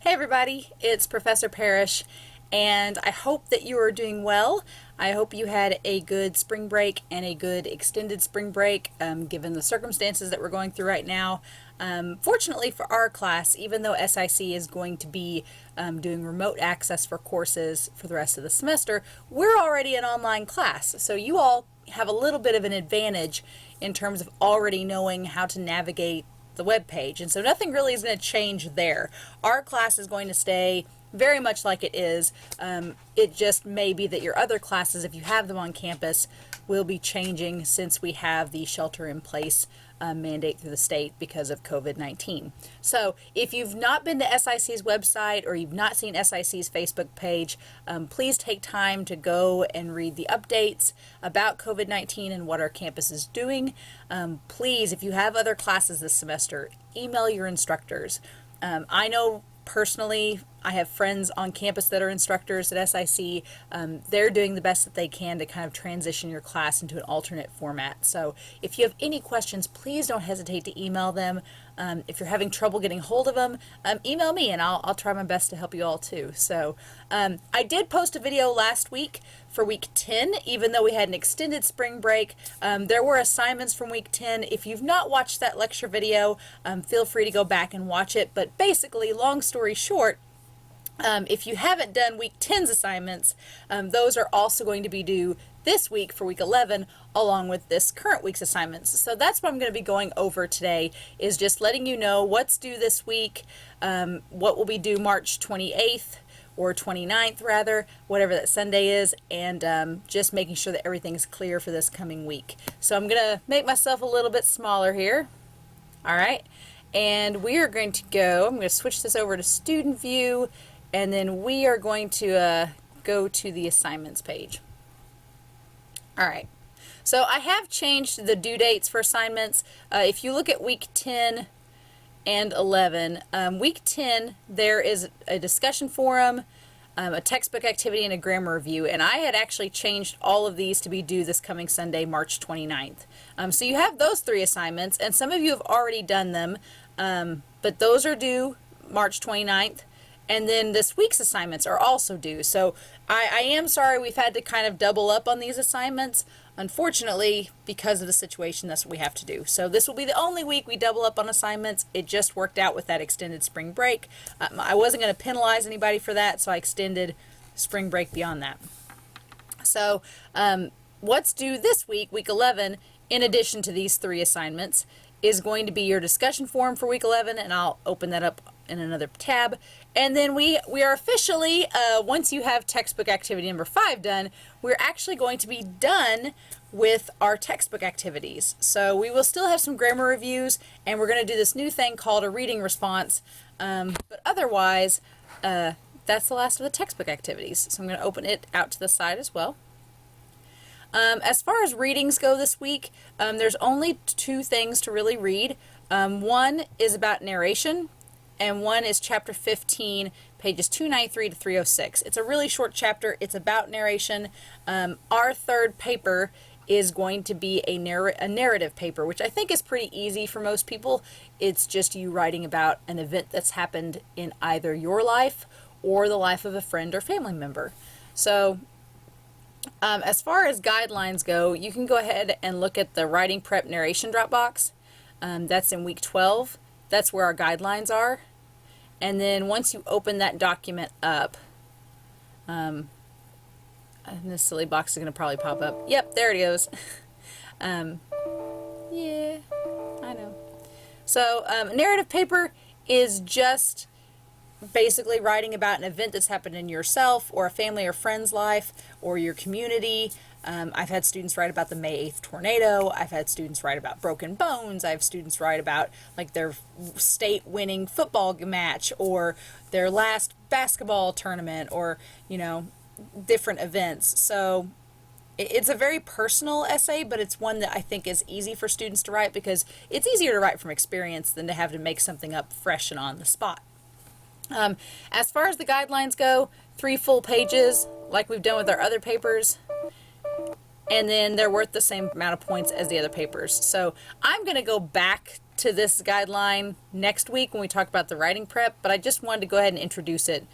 Hey everybody, it's Professor Parish, and I hope that you are doing well. I hope you had a good spring break and a good extended spring break, given the circumstances that we're going through right now. Fortunately for our class, even though SIC is going to be doing remote access for courses for the rest of the semester, we're already an online class, so you all have a little bit of an advantage in terms of already knowing how to navigate the web page, and so nothing really is going to change there. Our class is going to stay very much like it is. It just may be that your other classes, if you have them on campus, will be changing since we have the shelter in place mandate through the state because of COVID-19. So if you've not been to SIC's website or you've not seen SIC's Facebook page, please take time to go and read the updates about COVID-19 and what our campus is doing. Please, if you have other classes this semester, email your instructors. I know personally, I have friends on campus that are instructors at SIC. They're doing the best that they can to kind of transition your class into an alternate format. So if you have any questions, please don't hesitate to email them. If you're having trouble getting hold of them, email me and I'll try my best to help you all too. So I did post a video last week for week 10, even though we had an extended spring break. There were assignments from week 10. If you've not watched that lecture video, feel free to go back and watch it. But basically, long story short, if you haven't done week 10's assignments, those are also going to be due this week for week 11 along with this current week's assignments. So that's what I'm going to be going over today, is just letting you know what's due this week, what will be due March 28th or 29th rather, whatever that Sunday is, and just making sure that everything's clear for this coming week. So I'm going to make myself a little bit smaller here. All right, and we are going to I'm going to switch this over to student view, and then we are going to go to the assignments page. All right, so I have changed the due dates for assignments. If you look at week 10 and 11, week 10 there is a discussion forum, a textbook activity, and a grammar review, and I had actually changed all of these to be due this coming Sunday, March 29th. So you have those three assignments, and some of you have already done them, but those are due March 29th. And then this week's assignments are also due. So I am sorry we've had to kind of double up on these assignments. Unfortunately, because of the situation, that's what we have to do. So this will be the only week we double up on assignments. It just worked out with that extended spring break. I wasn't going to penalize anybody for that, so I extended spring break beyond that. So what's due this week, week 11, in addition to these three assignments, is going to be your discussion forum for week 11, and I'll open that up in another tab. And then we are officially, once you have textbook activity number 5 done, we're actually going to be done with our textbook activities. So we will still have some grammar reviews, and we're going to do this new thing called a reading response, but otherwise that's the last of the textbook activities. So I'm going to open it out to the side as well. As far as readings go this week, there's only 2 things to really read. One is about narration, and one is chapter 15, pages 293 to 306. It's a really short chapter. It's about narration. Our third paper is going to be a narrative paper, which I think is pretty easy for most people. It's just you writing about an event that's happened in either your life or the life of a friend or family member. So as far as guidelines go, you can go ahead and look at the writing prep narration drop box. That's in week 12. That's where our guidelines are. And then once you open that document up, and this silly box is going to probably pop up. Yep, there it goes. Yeah, I know. So narrative paper is just basically writing about an event that's happened in yourself or a family or friend's life or your community. I've had students write about the May 8th tornado. I've had students write about broken bones. I have students write about like their state winning football match or their last basketball tournament or, you know, different events. So it's a very personal essay, but it's one that I think is easy for students to write because it's easier to write from experience than to have to make something up fresh and on the spot. As far as the guidelines go, 3 full pages like we've done with our other papers, and then they're worth the same amount of points as the other papers. So I'm going to go back to this guideline next week when we talk about the writing prep, but I just wanted to go ahead and introduce it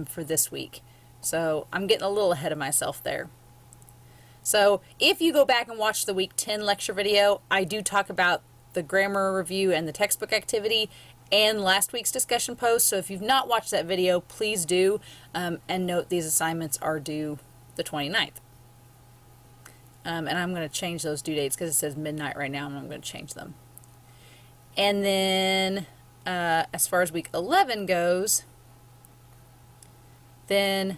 for this week. So I'm getting a little ahead of myself there. So if you go back and watch the week 10 lecture video, I do talk about the grammar review and the textbook activity and last week's discussion post. So if you've not watched that video, please do, and note these assignments are due the 29th. And I'm going to change those due dates because it says midnight right now, and I'm going to change them. And then as far as week 11 goes, then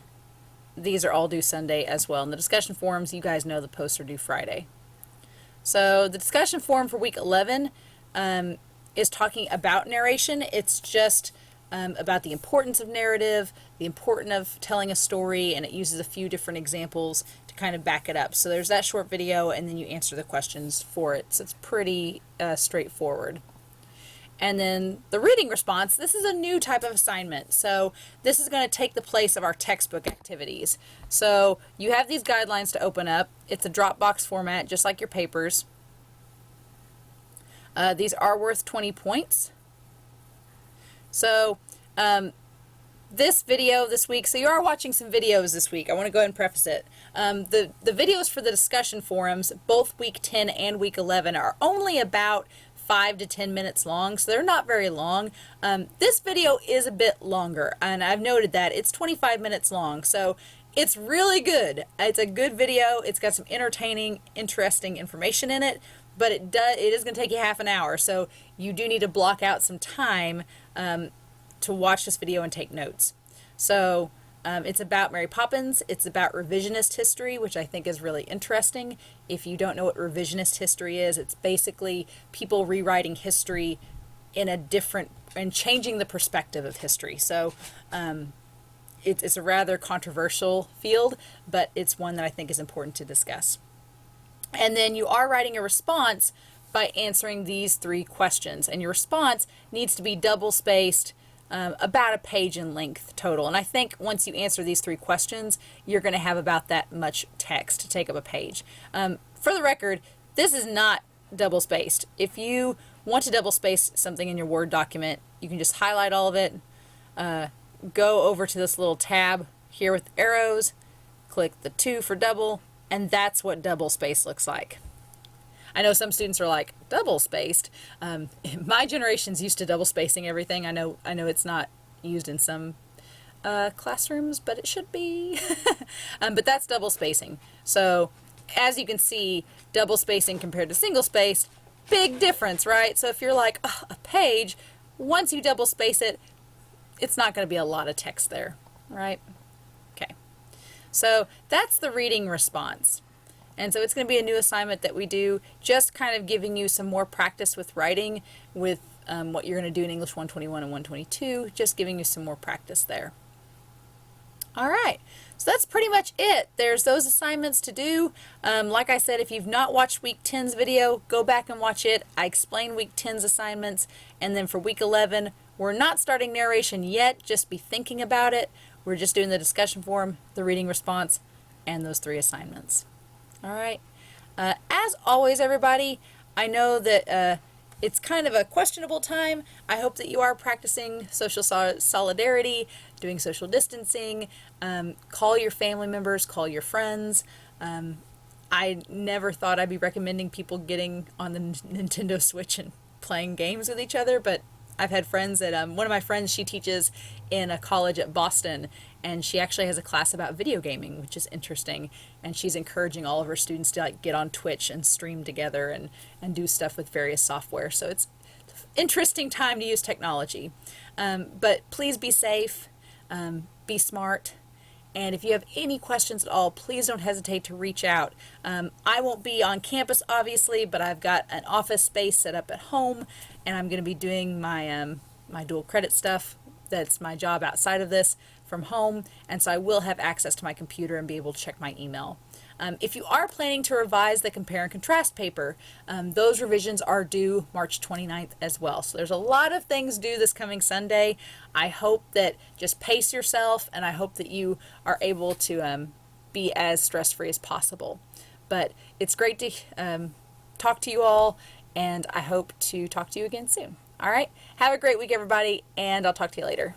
these are all due Sunday as well. And the discussion forums, you guys know the posts are due Friday. So the discussion forum for week 11 is talking about narration. It's just about the importance of narrative, the importance of telling a story, and it uses a few different examples to kind of back it up. So there's that short video, and then you answer the questions for it. So it's pretty straightforward. And then the reading response, this is a new type of assignment. So this is going to take the place of our textbook activities. So you have these guidelines to open up. It's a Dropbox format, just like your papers. These are worth 20 points. So this video this week, so you are watching some videos this week. I want to go ahead and preface it. The videos for the discussion forums, both week 10 and week 11, are only about 5 to 10 minutes long, so they're not very long. This video is a bit longer, and I've noted that. It's 25 minutes long, so it's really good. It's a good video. It's got some entertaining, interesting information in it, but it is going to take you half an hour, so you do need to block out some time to watch this video and take notes. So it's about Mary Poppins. It's about revisionist history, which I think is really interesting. If you don't know what revisionist history is, it's basically people rewriting history in a different and changing the perspective of history. So it's a rather controversial field, but it's one that I think is important to discuss. And then you are writing a response by answering these 3 questions, and your response needs to be double-spaced, about a page in length total. And I think once you answer these 3 questions, you're going to have about that much text to take up a page. For the record, this is not double-spaced. If you want to double-space something in your Word document, you can just highlight all of it, go over to this little tab here with arrows, click the 2 for double, and that's what double-space looks like. I know some students are like, double-spaced? My generation's used to double-spacing everything. I know it's not used in some classrooms, but it should be. But that's double-spacing. So as you can see, double-spacing compared to single-spaced, big difference, right? So if you're like, oh, a page, once you double-space it, it's not going to be a lot of text there, right? Okay. So that's the reading response. And so it's going to be a new assignment that we do, just kind of giving you some more practice with writing with what you're going to do in English 121 and 122, just giving you some more practice there. All right, so that's pretty much it. There's those assignments to do. Like I said, if you've not watched week 10's video, go back and watch it. I explain week 10's assignments, and then for week 11, we're not starting narration yet, just be thinking about it. We're just doing the discussion forum, the reading response, and those 3 assignments. All right. As always, everybody, I know that it's kind of a questionable time. I hope that you are practicing social solidarity, doing social distancing. Call your family members, call your friends. I never thought I'd be recommending people getting on the Nintendo Switch and playing games with each other, but I've had friends that, one of my friends, she teaches in a college at Boston, and she actually has a class about video gaming, which is interesting, and she's encouraging all of her students to like get on Twitch and stream together and do stuff with various software. So it's an interesting time to use technology. But please be safe, be smart, and if you have any questions at all, please don't hesitate to reach out. I won't be on campus, obviously, but I've got an office space set up at home, and I'm going to be doing my my dual credit stuff. That's my job outside of this from home, and so I will have access to my computer and be able to check my email. If you are planning to revise the compare and contrast paper, those revisions are due March 29th as well. So there's a lot of things due this coming Sunday. I hope that just pace yourself, and I hope that you are able to be as stress-free as possible. But it's great to talk to you all, and I hope to talk to you again soon. All right, have a great week, everybody, and I'll talk to you later.